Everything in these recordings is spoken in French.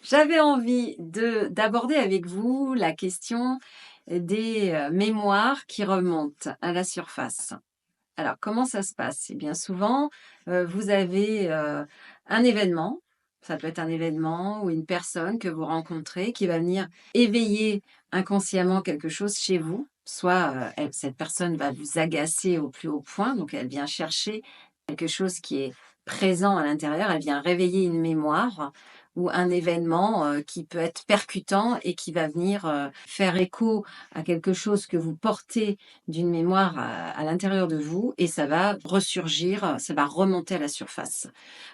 J'avais envie d'aborder avec vous la question des, mémoires qui remontent à la surface. Alors comment ça se passe? Eh bien souvent, vous avez, un événement, ça peut être un événement ou une personne que vous rencontrez qui va venir éveiller inconsciemment quelque chose chez vous. Soit, cette personne va vous agacer au plus haut point, donc elle vient chercher quelque chose qui est présent à l'intérieur, elle vient réveiller une mémoire ou un événement, qui peut être percutant et qui va venir, faire écho à quelque chose que vous portez d'une mémoire à l'intérieur de vous et ça va ressurgir, ça va remonter à la surface.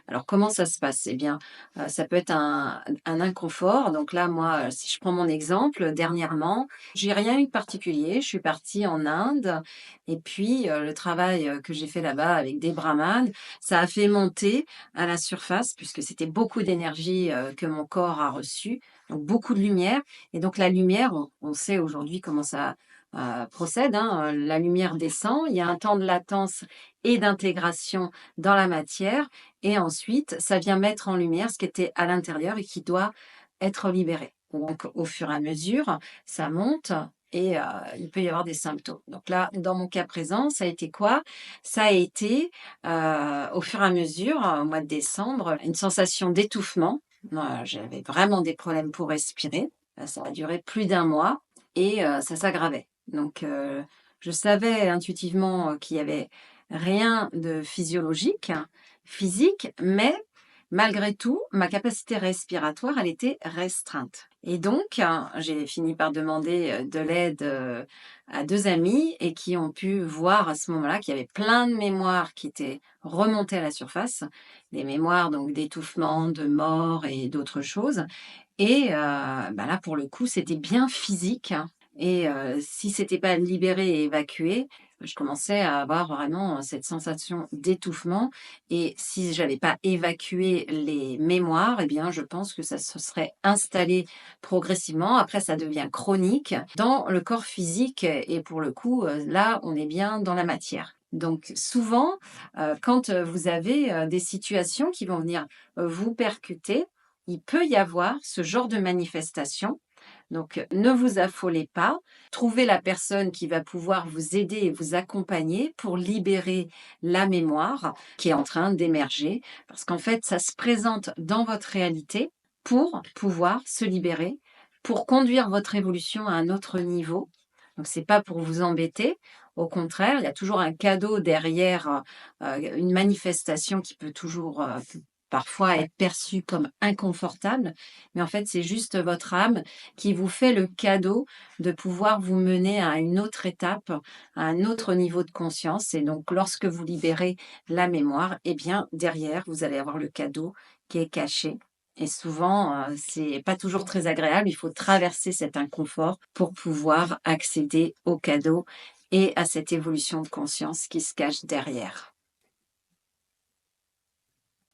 Alors comment ça se passe? Eh bien, ça peut être un inconfort. Donc là, moi, si je prends mon exemple, dernièrement, j'ai rien eu de particulier. Je suis partie en Inde et puis, le travail, que j'ai fait là-bas avec des brahmanes, ça a fait monter à la surface puisque c'était beaucoup d'énergie, que mon corps a reçue, donc beaucoup de lumière et donc la lumière, on sait aujourd'hui comment ça, procède, hein, la lumière descend, il y a un temps de latence et d'intégration dans la matière et ensuite ça vient mettre en lumière ce qui était à l'intérieur et qui doit être libéré. Donc au fur et à mesure, ça monte et il peut y avoir des symptômes. Donc là, dans mon cas présent, ça a été quoi? Ça a été, au fur et à mesure, au mois de décembre, une sensation d'étouffement. J'avais vraiment des problèmes pour respirer. Ça a duré plus d'un mois et ça s'aggravait. Donc je savais intuitivement, qu'il y avait rien de physiologique, physique, mais malgré tout, ma capacité respiratoire, elle était restreinte et donc j'ai fini par demander, de l'aide, à 2 amis et qui ont pu voir à ce moment-là qu'il y avait plein de mémoires qui étaient remontées à la surface. Des mémoires donc d'étouffement, de mort et d'autres choses et bah, là, pour le coup, c'était bien physique et si c'était pas libéré et évacué, je commençais à avoir vraiment cette sensation d'étouffement et si j'avais pas évacué les mémoires et bien, je pense que ça se serait installé progressivement. Après, ça devient chronique dans le corps physique et pour le coup, là, on est bien dans la matière. Donc souvent, quand, vous avez, des situations qui vont venir, vous percuter, il peut y avoir ce genre de manifestation. Donc, ne vous affolez pas. Trouvez la personne qui va pouvoir vous aider et vous accompagner pour libérer la mémoire qui est en train d'émerger. Parce qu'en fait, ça se présente dans votre réalité pour pouvoir se libérer, pour conduire votre évolution à un autre niveau. Donc, c'est pas pour vous embêter. Au contraire, il y a toujours un cadeau derrière, une manifestation qui peut toujours, parfois être perçue comme inconfortable, mais en fait, c'est juste votre âme qui vous fait le cadeau de pouvoir vous mener à une autre étape, à un autre niveau de conscience et donc lorsque vous libérez la mémoire, eh bien derrière, vous allez avoir le cadeau qui est caché et souvent, c'est pas toujours très agréable. Il faut traverser cet inconfort pour pouvoir accéder au cadeau et à cette évolution de conscience qui se cache derrière.